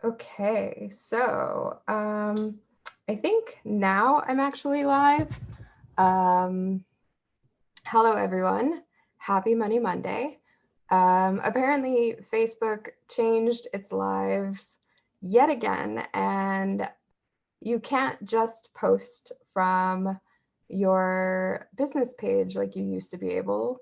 Okay, so I think now I'm actually live. Um, Hello, everyone. Happy Money Monday. Apparently, Facebook changed its lives yet again, and you can't just post from your business page like you used to be able.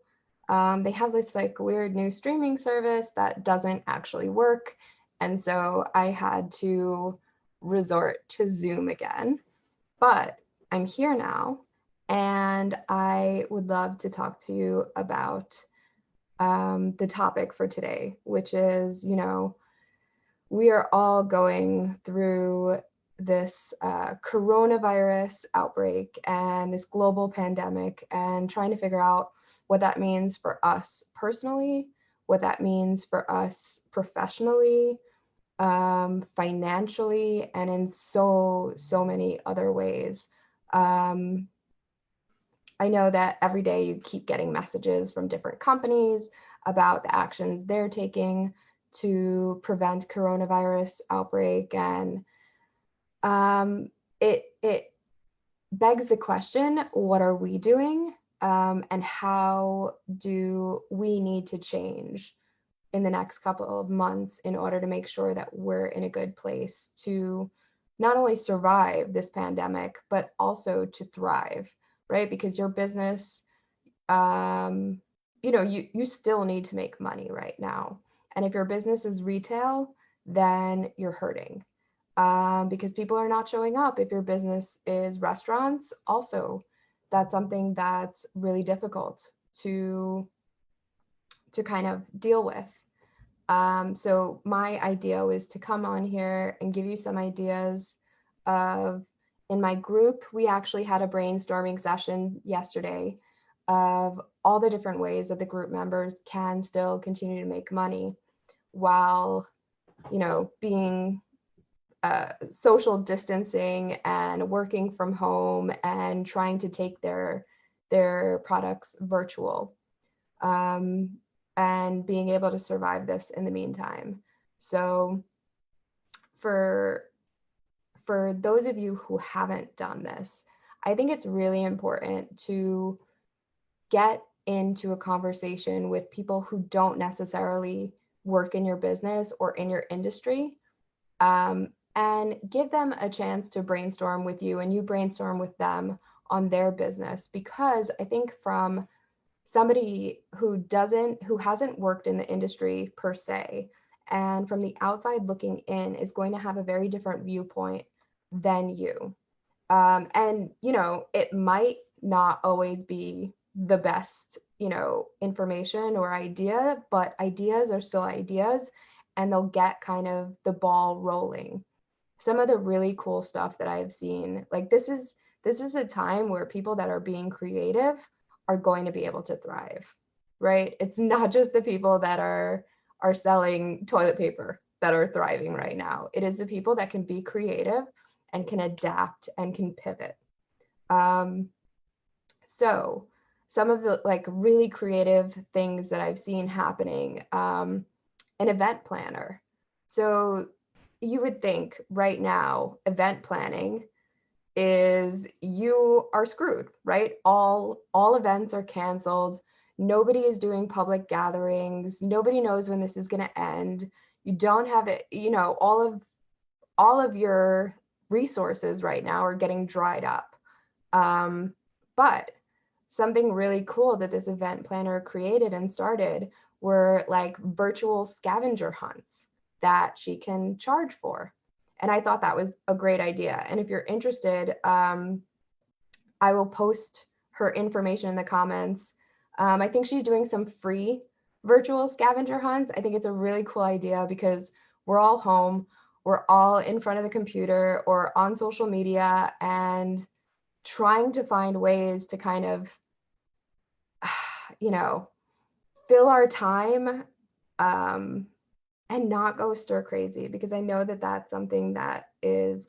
They have this like weird new streaming service that doesn't actually work. And so I had to resort to Zoom again. But I'm here now and I would love to talk to you about the topic for today, which is, we are all going through this coronavirus outbreak and this global pandemic and trying to figure out what that means for us personally, what that means for us professionally, financially, and in so many other ways. Um, I know that every day you keep getting messages from different companies about the actions they're taking to prevent coronavirus outbreak, and it begs the question: what are we doing, and how do we need to change in the next couple of months in order to make sure that we're in a good place to not only survive this pandemic, but also to thrive, right? Because your business, um, you still need to make money right now. And if your business is retail, then you're hurting because people are not showing up. If your business is restaurants, also, that's something that's really difficult to kind of deal with. So my idea was to come on here and give you some ideas of, in my group, we actually had a brainstorming session yesterday of all the different ways that the group members can still continue to make money while, being social distancing and working from home and trying to take their products virtual. Um, and being able to survive this in the meantime. So for those of you who haven't done this, I think it's really important to get into a conversation with people who don't necessarily work in your business or in your industry, and give them a chance to brainstorm with you and you brainstorm with them on their business. Because I think from somebody who hasn't worked in the industry per se, and from the outside looking in, is going to have a very different viewpoint than you. And it might not always be the best information or idea, but ideas are still ideas, and they'll get kind of the ball rolling. Some of the really cool stuff that I've seen, like this is a time where people that are being creative are going to be able to thrive, right? It's not just the people that are selling toilet paper that are thriving right now. It is the people that can be creative and can adapt and can pivot. Um, so some of the like really creative things that I've seen happening, an event planner. So you would think right now event planning is you are screwed, right? All events are canceled. Nobody is doing public gatherings. Nobody knows when this is going to end. You don't have it, all of your resources right now are getting dried up. But something really cool that this event planner created and started were like virtual scavenger hunts that she can charge for. And I thought that was a great idea. And if you're interested, I will post her information in the comments. I think she's doing some free virtual scavenger hunts. I think it's a really cool idea because we're all home, we're all in front of the computer or on social media and trying to find ways to kind of, you know, fill our time, and not go stir crazy, because I know that that's something that is,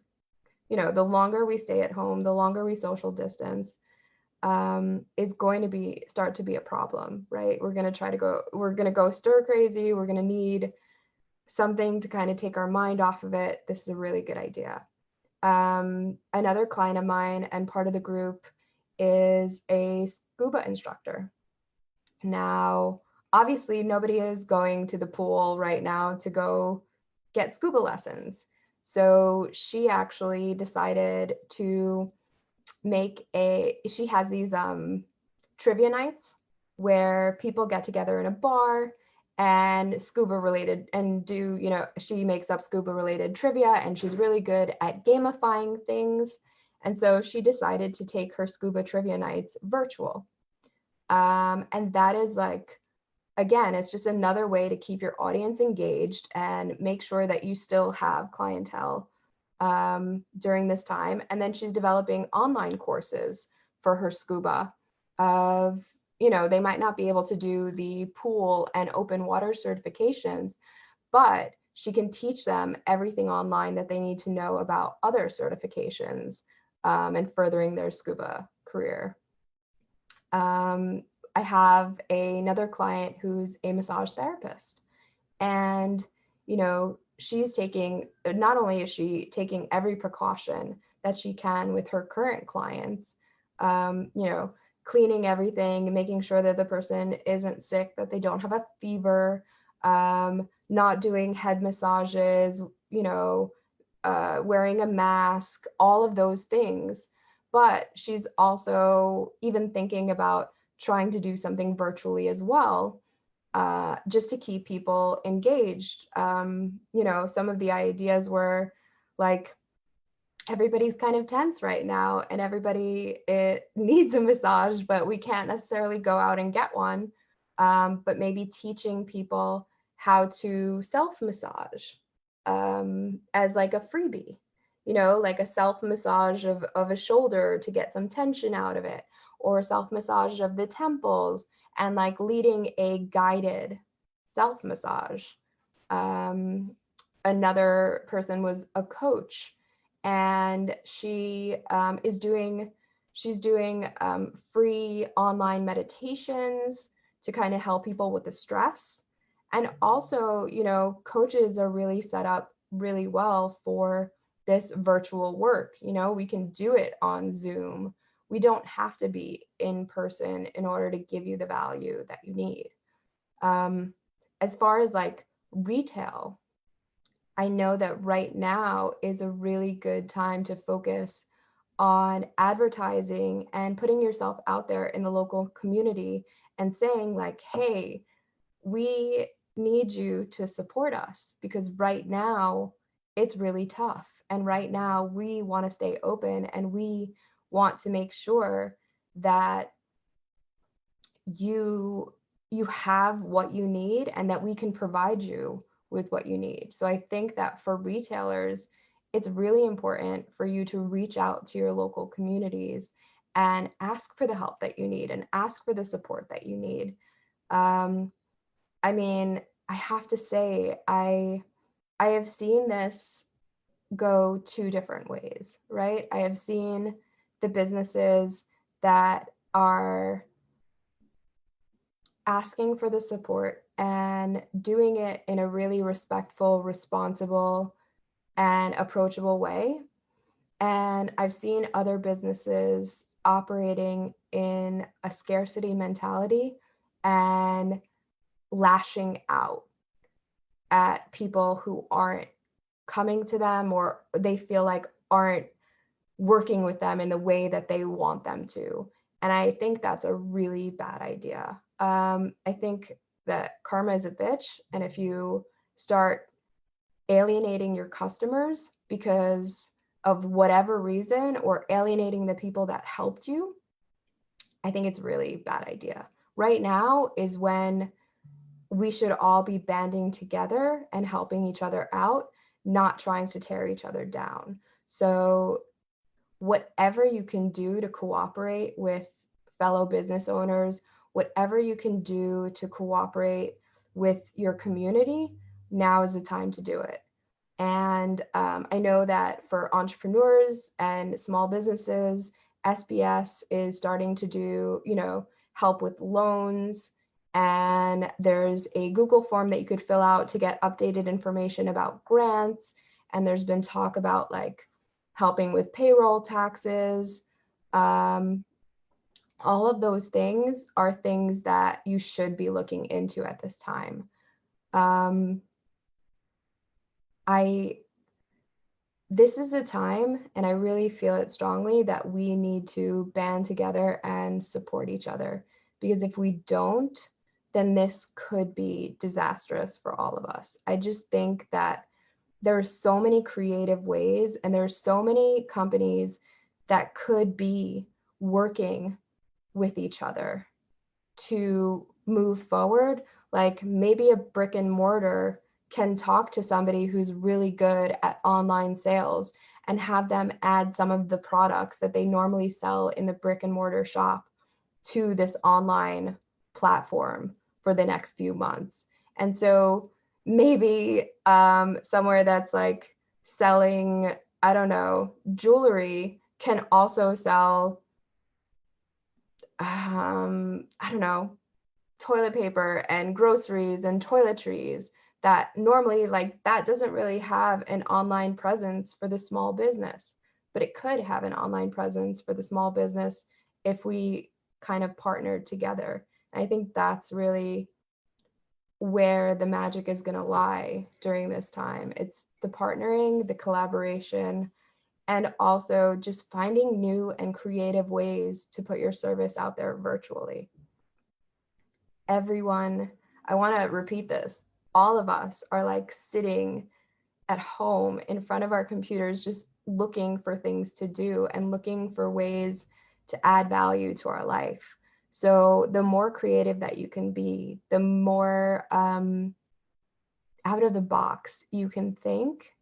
the longer we stay at home, the longer we social distance, is going to start to be a problem, right? We're going to go stir crazy. We're going to need something to kind of take our mind off of it, this is a really good idea. Another client of mine and part of the group is a scuba instructor. Now, obviously, nobody is going to the pool right now to go get scuba lessons. So she actually decided to she has these trivia nights where people get together in a bar and scuba related and do, she makes up scuba related trivia, and she's really good at gamifying things. And so she decided to take her scuba trivia nights virtual. And that is like, again, it's just another way to keep your audience engaged and make sure that you still have clientele during this time. And then she's developing online courses for her scuba of, they might not be able to do the pool and open water certifications, but she can teach them everything online that they need to know about other certifications and furthering their scuba career. I have another client who's a massage therapist, and, she's taking, not only is she taking every precaution that she can with her current clients, cleaning everything, making sure that the person isn't sick, that they don't have a fever, not doing head massages, wearing a mask, all of those things. But she's also even thinking about trying to do something virtually as well, just to keep people engaged. Some of the ideas were like, everybody's kind of tense right now and everybody needs a massage, but we can't necessarily go out and get one. But maybe teaching people how to self-massage as like a freebie, like a self-massage of a shoulder to get some tension out of it, or self-massage of the temples, and like leading a guided self-massage. Another person was a coach, and she's doing free online meditations to kind of help people with the stress. And also, coaches are really set up really well for this virtual work. We can do it on Zoom. We don't have to be in person in order to give you the value that you need. As far as like retail, I know that right now is a really good time to focus on advertising and putting yourself out there in the local community and saying like, hey, we need you to support us, because right now it's really tough. And right now we want to stay open, and we want to make sure that you have what you need and that we can provide you with what you need. So I think that for retailers, it's really important for you to reach out to your local communities and ask for the help that you need and ask for the support that you need. I mean, I have to say, I have seen this go two different ways, right? I have seen the businesses that are asking for the support and doing it in a really respectful, responsible, and approachable way. And I've seen other businesses operating in a scarcity mentality and lashing out at people who aren't coming to them, or they feel like aren't working with them in the way that they want them to. And I think that's a really bad idea. I think that karma is a bitch. And if you start alienating your customers because of whatever reason, or alienating the people that helped you, I think it's really bad idea. Right now is when we should all be banding together and helping each other out, not trying to tear each other down. So whatever you can do to cooperate with fellow business owners, whatever you can do to cooperate with your community, now is the time to do it. And I know that for entrepreneurs and small businesses, SBS is starting to do, help with loans And there's a Google form that you could fill out to get updated information about grants. And there's been talk about like helping with payroll taxes. All of those things are things that you should be looking into at this time. This is a time, and I really feel it strongly, that we need to band together and support each other. Because if we don't, then this could be disastrous for all of us. I just think that there are so many creative ways, and there's so many companies that could be working with each other to move forward. Like maybe a brick and mortar can talk to somebody who's really good at online sales and have them add some of the products that they normally sell in the brick and mortar shop to this online platform for the next few months. And so maybe somewhere that's like selling, I don't know, jewelry can also sell, I don't know, toilet paper and groceries and toiletries that normally, like, that doesn't really have an online presence for the small business, but it could have an online presence for the small business if we kind of partnered together. And I think that's really where the magic is going to lie during this time. It's the partnering, the collaboration, and also just finding new and creative ways to put your service out there virtually. Everyone, I want to repeat this, all of us are like sitting at home in front of our computers, just looking for things to do and looking for ways to add value to our life. So the more creative that you can be, the more out of the box you can think,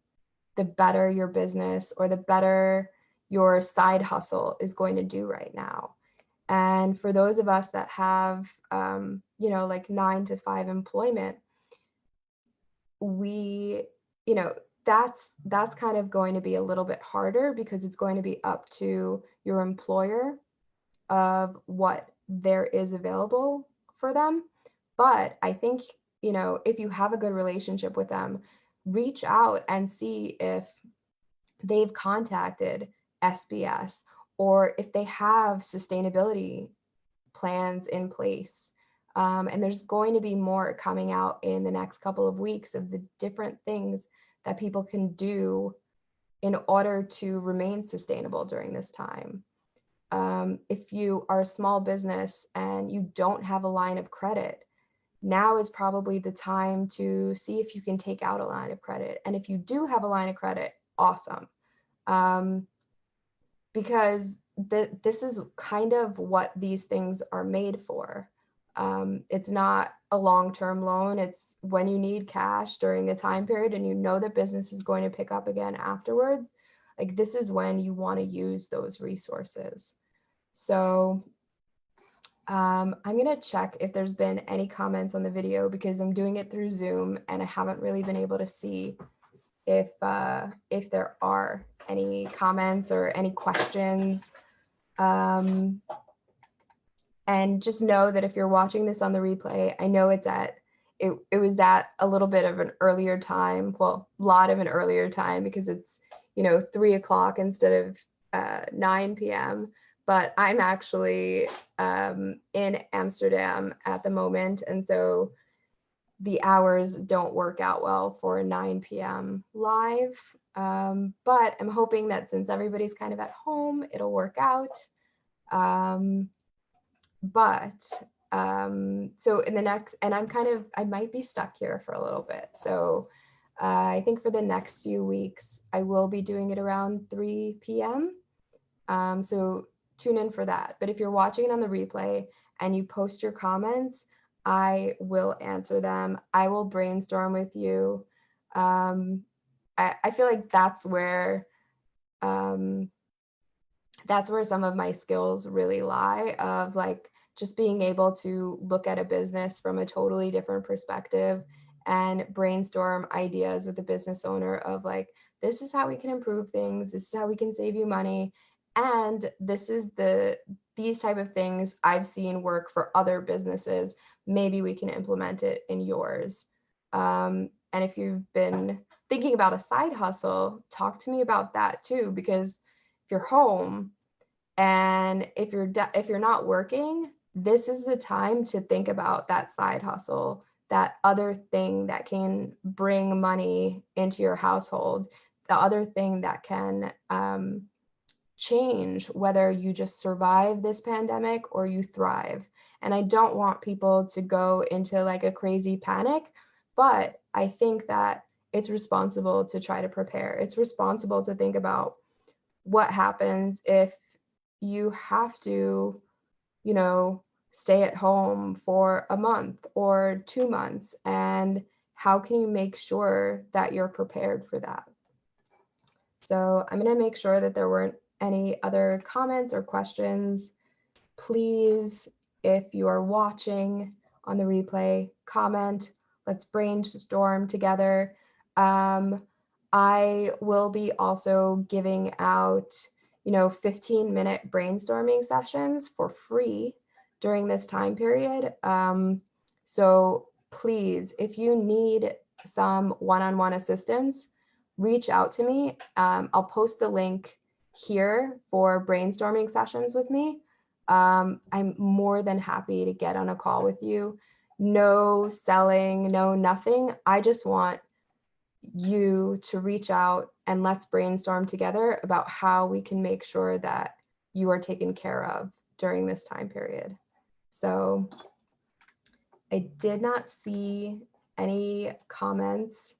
the better your business or the better your side hustle is going to do right now. And for those of us that have, like 9 to 5 employment, that's kind of going to be a little bit harder because it's going to be up to your employer of what there is available for them. But I think, if you have a good relationship with them, reach out and see if they've contacted SBS or if they have sustainability plans in place. And there's going to be more coming out in the next couple of weeks of the different things that people can do in order to remain sustainable during this time. If you are a small business and you don't have a line of credit, now is probably the time to see if you can take out a line of credit. And if you do have a line of credit, awesome. Because this is kind of what these things are made for. It's not a long-term loan. It's when you need cash during a time period and you know that business is going to pick up again afterwards. Like, this is when you want to use those resources. So I'm going to check if there's been any comments on the video because I'm doing it through Zoom and I haven't really been able to see if there are any comments or any questions. And just know that if you're watching this on the replay, I know it was at a little bit of an earlier time, well, a lot of an earlier time because it's 3 o'clock instead of 9 p.m. But I'm actually in Amsterdam at the moment, and so the hours don't work out well for a 9 p.m. live. But I'm hoping that since everybody's kind of at home, it'll work out. So in the next, and I might be stuck here for a little bit. So I think for the next few weeks, I will be doing it around 3 p.m. So tune in for that. But if you're watching it on the replay and you post your comments, I will answer them. I will brainstorm with you. I feel like that's where some of my skills really lie, of like just being able to look at a business from a totally different perspective and brainstorm ideas with the business owner of like, this is how we can improve things. This is how we can save you money. And this is these type of things I've seen work for other businesses. maybe we can implement it in yours. And if you've been thinking about a side hustle, talk to me about that too, because if you're home and if you're not working, this is the time to think about that side hustle, that other thing that can bring money into your household, the other thing that can change whether you just survive this pandemic or you thrive. And I don't want people to go into like a crazy panic, but I think that it's responsible to try to prepare. It's responsible to think about what happens if you have to, you know, stay at home for a month or 2 months, and how can you make sure that you're prepared for that? So I'm going to make sure that there weren't any other comments or questions. Please, if you are watching on the replay, comment. Let's brainstorm together. I will be also giving out, 15-minute brainstorming sessions for free during this time period. So please, if you need some one-on-one assistance, reach out to me. I'll post the link here for brainstorming sessions with me. I'm more than happy to get on a call with you. No selling, no nothing. I just want you to reach out and let's brainstorm together about how we can make sure that you are taken care of during this time period. So I did not see any comments.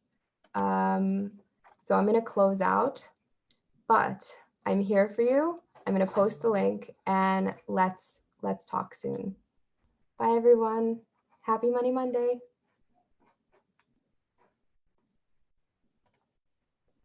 So I'm going to close out, but I'm here for you. I'm going to post the link and let's talk soon. Bye everyone. Happy Money Monday.